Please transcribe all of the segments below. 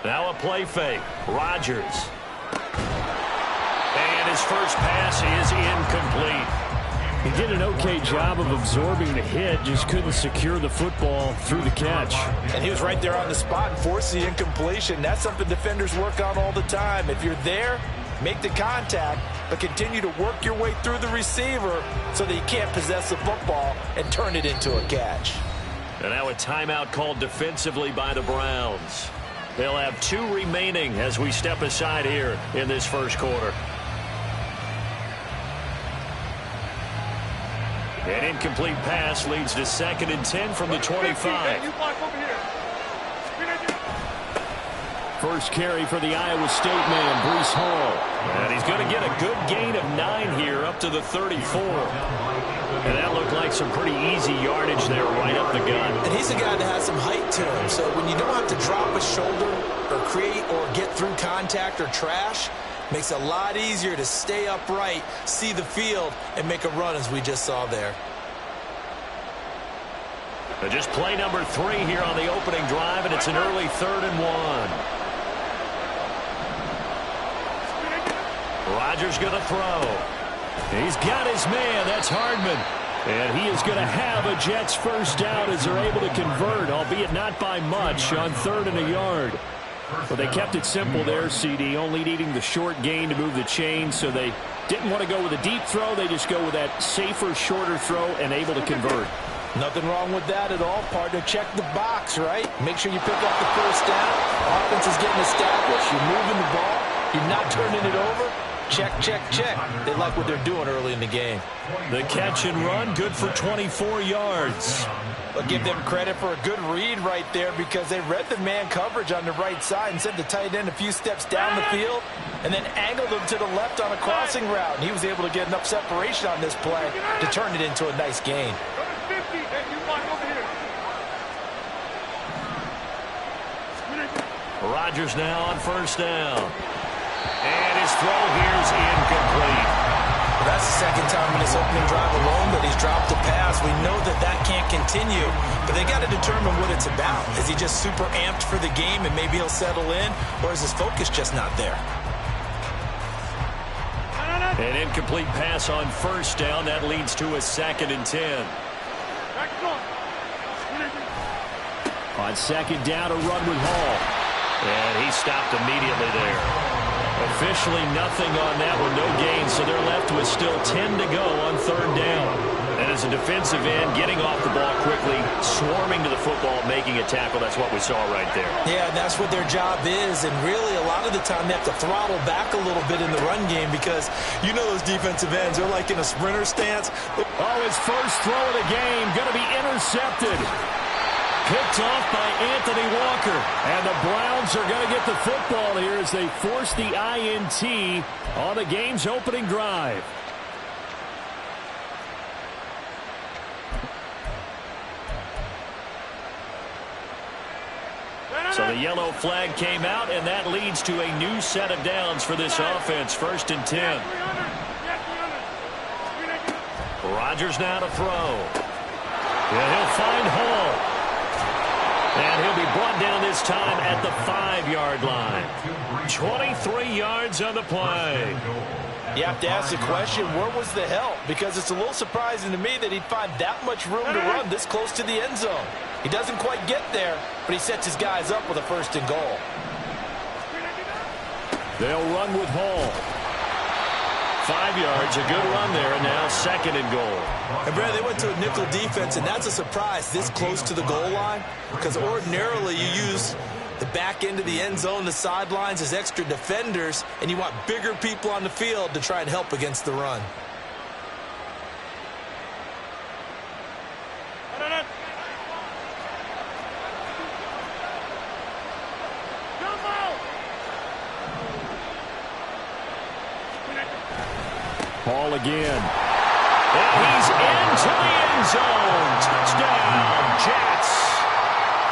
Now a play fake. Rodgers. And his first pass is incomplete. He did an okay job of absorbing the hit, just couldn't secure the football through the catch. And he was right there on the spot and forced the incompletion. That's something defenders work on all the time. If you're there, make the contact, but continue to work your way through the receiver so that you can't possess the football and turn it into a catch. And now a timeout called defensively by the Browns. They'll have 2 remaining as we step aside here in this first quarter. An incomplete pass leads to 2nd and 10 from the 25. First carry for the Iowa State man, Breece Hall. And he's going to get a good gain of 9 here up to the 34. And that looked like some pretty easy yardage there right up the gut. And he's a guy that has some height to him. So when you don't have to drop a shoulder or create or get through contact or trash, makes it a lot easier to stay upright, see the field, and make a run as we just saw there. And just play number 3 here on the opening drive, and it's an early 3rd and 1. Rodgers going to throw. He's got his man. That's Hardman. And he is going to have a Jets first down as they're able to convert, albeit not by much, on 3rd and a yard. But they kept it simple there, CD, only needing the short gain to move the chain, so they didn't want to go with a deep throw. They just go with that safer, shorter throw and able to convert. Nothing wrong with that at all, partner. Check the box, right? Make sure you pick up the first down. Offense is getting established. You're moving the ball. You're not turning it over. Check, check, check. They like what they're doing early in the game. The catch and run, good for 24 yards. But give them credit for a good read right there because they read the man coverage on the right side and sent the tight end a few steps down the field and then angled him to the left on a crossing route. And he was able to get enough separation on this play to turn it into a nice gain. Rodgers now on first down. And his throw here is incomplete. Well, that's the second time in this opening drive alone that he's dropped a pass. We know that that can't continue, but they got to determine what it's about. Is he just super amped for the game and maybe he'll settle in, or is his focus just not there? An incomplete pass on first down. That leads to a 2nd and 10. On 2nd down, a run with Hall. And he stopped immediately there. Officially nothing on that one, no gain, so they're left with still 10 to go on 3rd down. And as a defensive end, getting off the ball quickly, swarming to the football, making a tackle, that's what we saw right there. Yeah, that's what their job is, and really a lot of the time they have to throttle back a little bit in the run game because you know those defensive ends, they're like in a sprinter stance. Oh, his first throw of the game, going to be intercepted. Picked off by Anthony Walker. And the Browns are going to get the football here as they force the INT on the game's opening drive. So the yellow flag came out, and that leads to a new set of downs for this offense. 1st and 10. Rodgers now to throw. And he'll find Hall. And he'll be brought down this time at the 5-yard line. 23 yards on the play. You have to ask the question, where was the help? Because it's a little surprising to me that he'd find that much room to run this close to the end zone. He doesn't quite get there, but he sets his guys up with a 1st and goal. They'll run with Hall. 5 yards, a good run there, and now 2nd and goal. And Brad, they went to a nickel defense, and that's a surprise this close to the goal line, because ordinarily you use the back end of the end zone, the sidelines as extra defenders, and you want bigger people on the field to try and help against the run. Ball again. And he's into the end zone. Touchdown, Jets.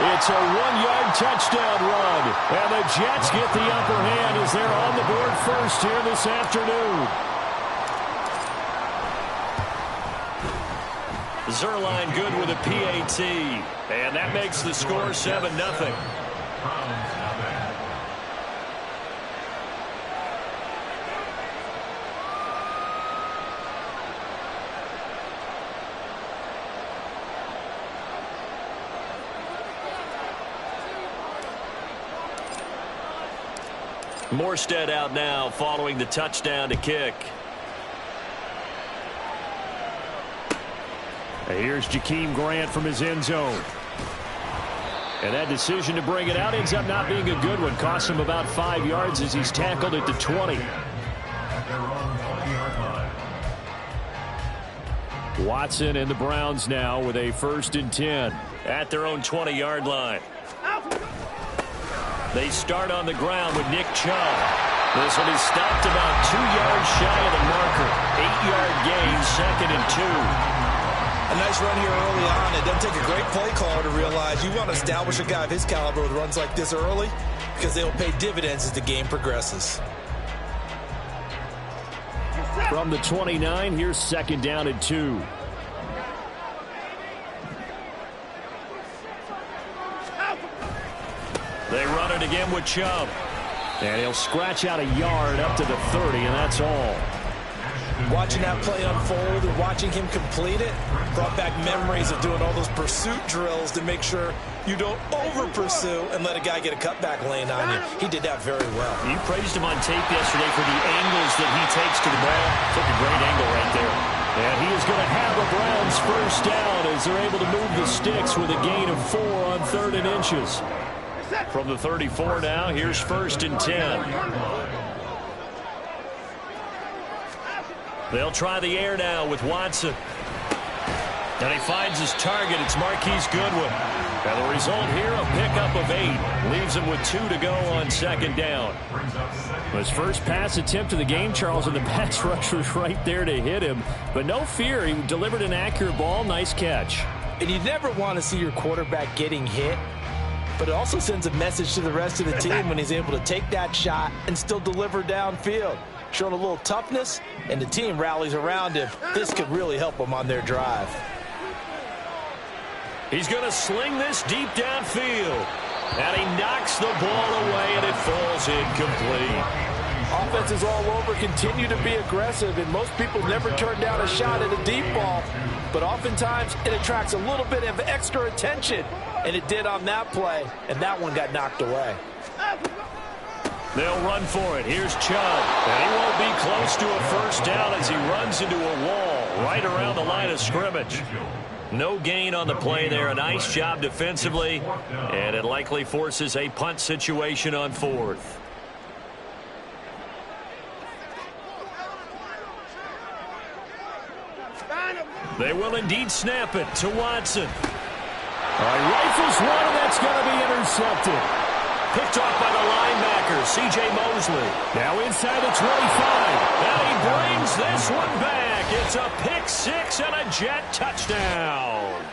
It's a 1-yard touchdown run. And the Jets get the upper hand as they're on the board first here this afternoon. Zerline good with a PAT. And that makes the score 7-0. Morstead out now following the touchdown to kick. And here's Jakeem Grant from his end zone. And that decision to bring it out ends up not being a good one. Costs him about 5 yards as he's tackled at the 20. Watson and the Browns now with a 1st and 10 at their own 20-yard line. They start on the ground with Nick Chubb. This one is stopped about 2 yards shy of the marker. 8-yard gain, 2nd and 2. A nice run here early on. It doesn't take a great play caller to realize you want to establish a guy of his caliber with runs like this early, because they will pay dividends as the game progresses. From the 29, here's 2nd down and 2. They run it again with Chubb. And he'll scratch out a yard up to the 30, and that's all. Watching that play unfold and watching him complete it brought back memories of doing all those pursuit drills to make sure you don't over-pursue and let a guy get a cutback lane on you. He did that very well. You praised him on tape yesterday for the angles that he takes to the ball. Took a great angle right there. And he is going to have a Browns 1st down as they're able to move the sticks with a gain of 4 on 3rd and inches. From the 34 now, here's 1st and 10. They'll try the air now with Watson. And he finds his target. It's Marquise Goodwin. And the result here, a pickup of 8. Leaves him with 2 to go on 2nd down. His first pass attempt of the game, Charles, and the pass rush was right there to hit him. But no fear, he delivered an accurate ball. Nice catch. And you never want to see your quarterback getting hit. But it also sends a message to the rest of the team when he's able to take that shot and still deliver downfield. Showing a little toughness, and the team rallies around him. This could really help them on their drive. He's going to sling this deep downfield. And he knocks the ball away, and it falls incomplete. Offenses all over continue to be aggressive, and most people never turn down a shot at a deep ball. But oftentimes, it attracts a little bit of extra attention. And it did on that play, and that one got knocked away. They'll run for it. Here's Chubb. And he won't be close to a 1st down as he runs into a wall right around the line of scrimmage. No gain on the play there. A nice job defensively, and it likely forces a punt situation on 4th. They will indeed snap it to Watson. Rifles one, and that's going to be intercepted. Picked off by the linebacker, C.J. Mosley. Now inside the 25. And he brings this one back. It's a pick 6 and a Jet touchdown.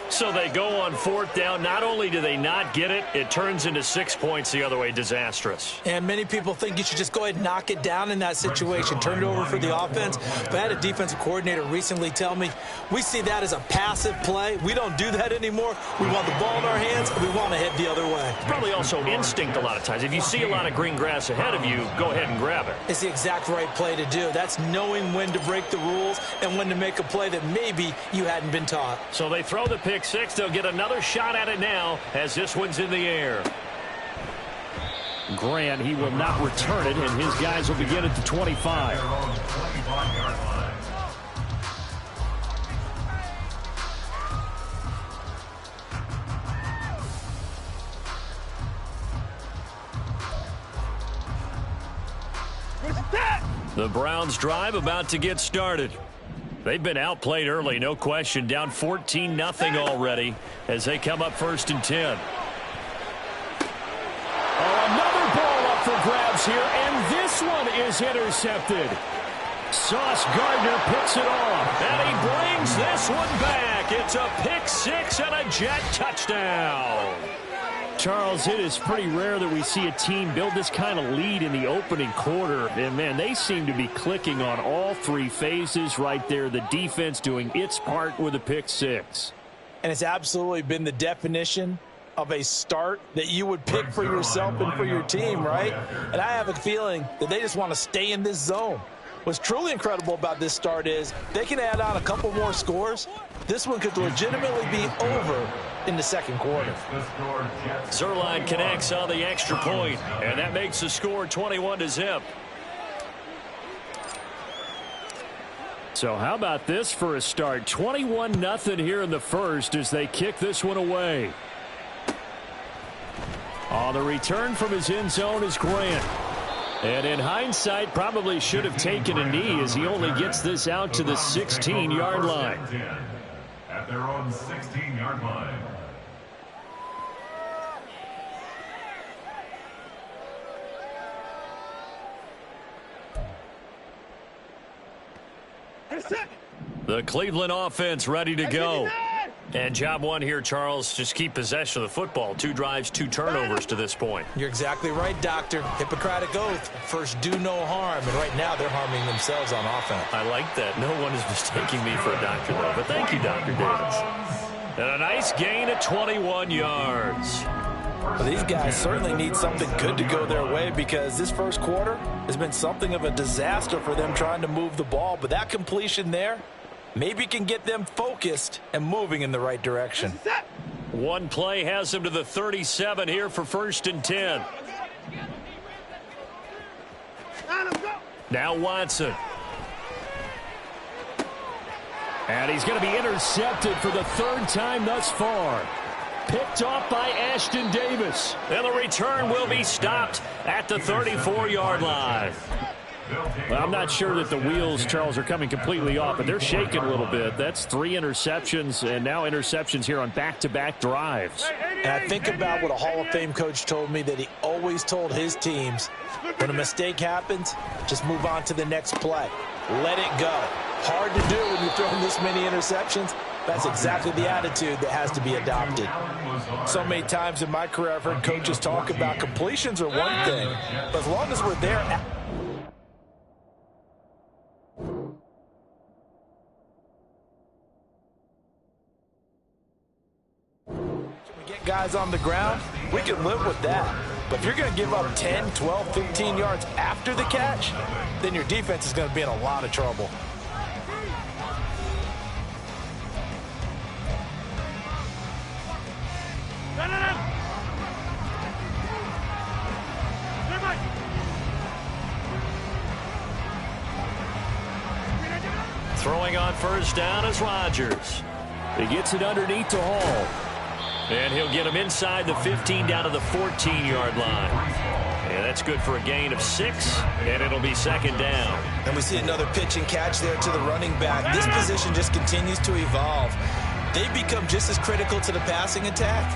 So they go on 4th down. Not only do they not get it, it turns into 6 points the other way. Disastrous. And many people think you should just go ahead and knock it down in that situation. Turn it over for the offense. But I had a defensive coordinator recently tell me, we see that as a passive play. We don't do that anymore. We want the ball in our hands, and we want to head the other way. Probably also instinct a lot of times. If you see a lot of green grass ahead of you, go ahead and grab it. It's the exact right play to do. That's knowing when to break the rules and when to make a play that maybe you hadn't been taught. So they throw the pick 6. They'll get another shot at it now as this one's in the air. Grant. He will not return it, and his guys will begin at the 25. The Browns drive about to get started. They've been outplayed early, no question. Down 14-0 already as they come up 1st and 10. Another ball up for grabs here, and this one is intercepted. Sauce Gardner picks it off, and he brings this one back. It's a pick six and a Jet touchdown. Charles, it is pretty rare that we see a team build this kind of lead in the opening quarter. And, man, they seem to be clicking on all three phases right there. The defense doing its part with a pick six. And it's absolutely been the definition of a start that you would pick for yourself and for your team, right? And I have a feeling that they just want to stay in this zone. What's truly incredible about this start is they can add on a couple more scores. This one could legitimately be over in the second quarter. Zerline connects on the extra point, and that makes the score 21-0. So how about this for a start? 21-0 here in the first as they kick this one away. On the return from his end zone is Grant. And in hindsight, probably should have taken a knee as he only gets this out to the 16-yard line. At their own 16-yard line. The Cleveland offense ready to go. And job one here, Charles, just keep possession of the football. 2 drives, 2 turnovers to this point. You're exactly right, Doctor. Hippocratic oath. First, do no harm. And right now, they're harming themselves on offense. I like that. No one is mistaking me for a doctor, though. But thank you, Dr. Davis. And a nice gain at 21 yards. Well, these guys certainly need something good to go their way because this first quarter has been something of a disaster for them trying to move the ball. But that completion there maybe can get them focused and moving in the right direction. One play has them to the 37 here for 1st and 10. Now Watson. And he's going to be intercepted for the 3rd time thus far. Picked off by Ashton Davis. And the return will be stopped at the 34-yard line. Well, I'm not sure that the wheels, Charles, are coming completely off, but they're shaking a little bit. That's 3 interceptions, and now interceptions here on back-to-back drives. And I think about what a Hall of Fame coach told me that he always told his teams, when a mistake happens, just move on to the next play. Let it go. Hard to do when you're throwing this many interceptions. That's exactly the attitude that has to be adopted. So many times in my career, I've heard coaches talk about completions are one thing, but as long as we're there... guys on the ground, we can live with that. But if you're going to give up 10, 12, 15 yards after the catch, then your defense is going to be in a lot of trouble. Throwing on 1st down is Rodgers. He gets it underneath to Hall. And he'll get him inside the 15 down to the 14-yard line. And that's good for a gain of 6, and it'll be 2nd down. And we see another pitch and catch there to the running back. This position just continues to evolve. They become just as critical to the passing attack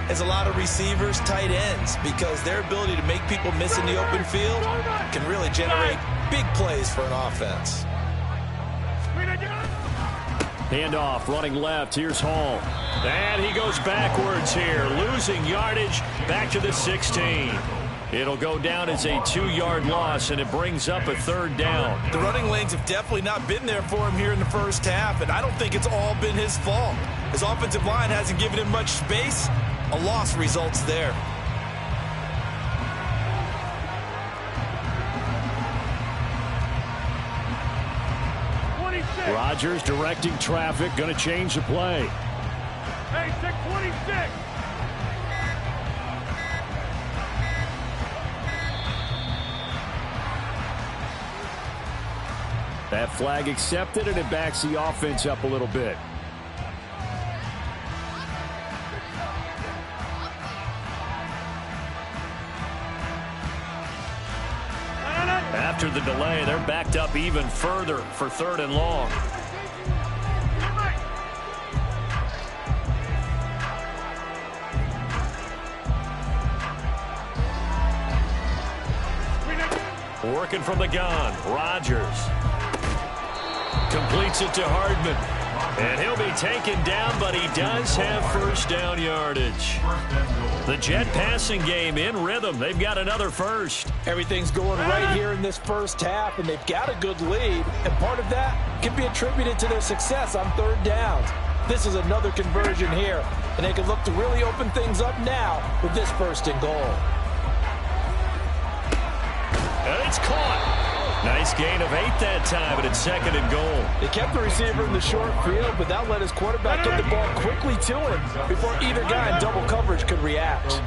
as a lot of receivers, tight ends, because their ability to make people miss in the open field can really generate big plays for an offense. Handoff, running left. Here's Hall. And he goes backwards here, losing yardage back to the 16. It'll go down as a 2-yard loss, and it brings up a 3rd down. The running lanes have definitely not been there for him here in the first half, and I don't think it's all been his fault. His offensive line hasn't given him much space. A loss results there. Rodgers directing traffic, going to change the play. Hey, 626. That flag accepted, and it backs the offense up a little bit. After the delay, they're backed up even further for 3rd and long. Working from the gun, Rodgers completes it to Hardman. And he'll be taken down, but he does have first down yardage. The Jet passing game in rhythm. They've got another first. Everything's going right here in this first half, and they've got a good lead. And part of that can be attributed to their success on 3rd downs. This is another conversion here, and they can look to really open things up now with this 1st and goal. And it's caught. Nice gain of 8 that time, but it's 2nd and goal. They kept the receiver in the short field, but that let his quarterback get the ball quickly to him before either guy in double coverage could react.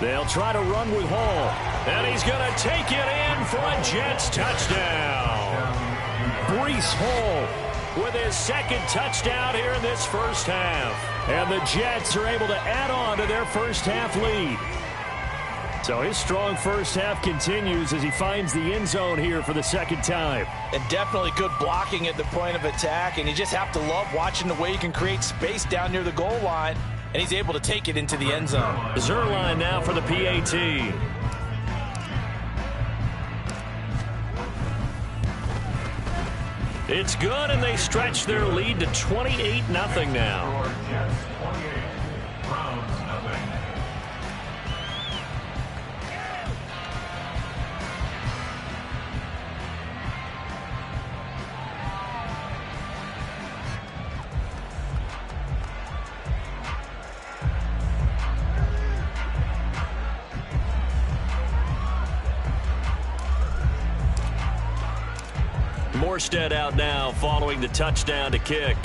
They'll try to run with Hall. And he's going to take it in for a Jets touchdown. Breece Hall with his 2nd touchdown here in this first half. And the Jets are able to add on to their first half lead. So his strong first half continues as he finds the end zone here for the 2nd time. And definitely good blocking at the point of attack. And you just have to love watching the way he can create space down near the goal line. And he's able to take it into the end zone. Zerline now for the PAT. It's good, and they stretch their lead to 28-0 now. Jets 28, Browns 0. Morstead out now following the touchdown to kick.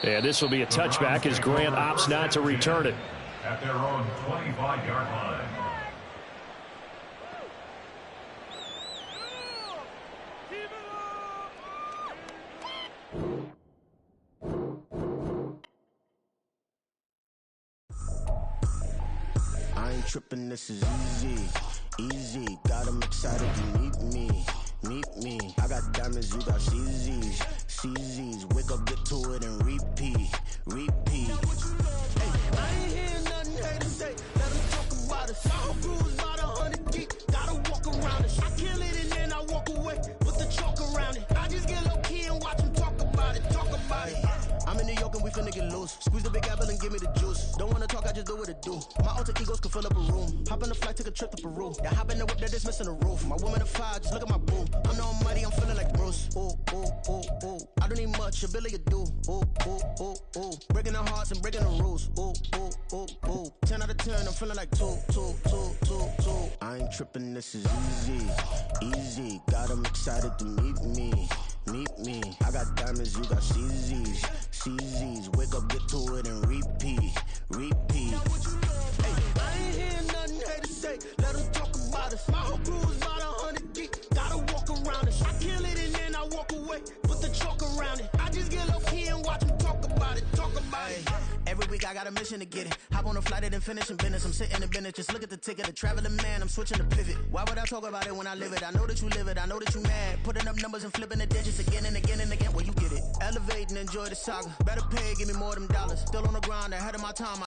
And this will be a touchback as Grant opts not to return it. At their own 25-yard line. I ain't tripping, this is easy. Easy, got them excited to meet me. Meet me. I got diamonds, you got CZs. CZs, wake up, get to it, and repeat. Repeat. Hey, I ain't hearing nothing hate to say. Let them talk about us. My whole crew is about 100 deep. Gotta walk around it. I kill it and then I walk away with the chalk around it. I just get low key and watch them talk about it. Talk about it. I'm in New York and we finna get loose. Squeeze the big apple and give me the juice. Don't wanna talk, I just do what it do. My alter egos can fill up a room. Hop on the flight, take a trip to Peru. Yeah, hop in the whip that is missing the roof. My woman a fire, just look at my boo. I'm no money, I'm feeling like Bruce. Ooh, ooh, ooh, ooh. I don't need much, ability to do. Ooh, ooh, ooh, ooh. Breaking the hearts and breaking the rules. Ooh, ooh, ooh, ooh. 10 out of 10, I'm feeling like 2. I ain't tripping, this is easy. Easy, got them excited to meet me. Meet me. I got diamonds, you got CZs. CZs, wake up, get to it, and repeat. Repeat. Hey, I ain't hearing nothing hate to say. Let them talk about us. My whole crew is about 100 deep. Gotta walk around it. I kill it and then I walk away with the chalk around it. I just get low key and watch them talk about it. Talk about it. Every week I got a mission to get it. Hop on a flight and then finish in business. I'm sitting in business. Just look at the ticket. A traveling man. I'm switching to pivot. Why would I talk about it when I live it? I know that you live it. I know that you mad. Putting up numbers and flipping the digits again and again and again. Well, you get it. Elevate and enjoy the saga. Better pay, give me more of them dollars. Still on the grind, ahead of my time.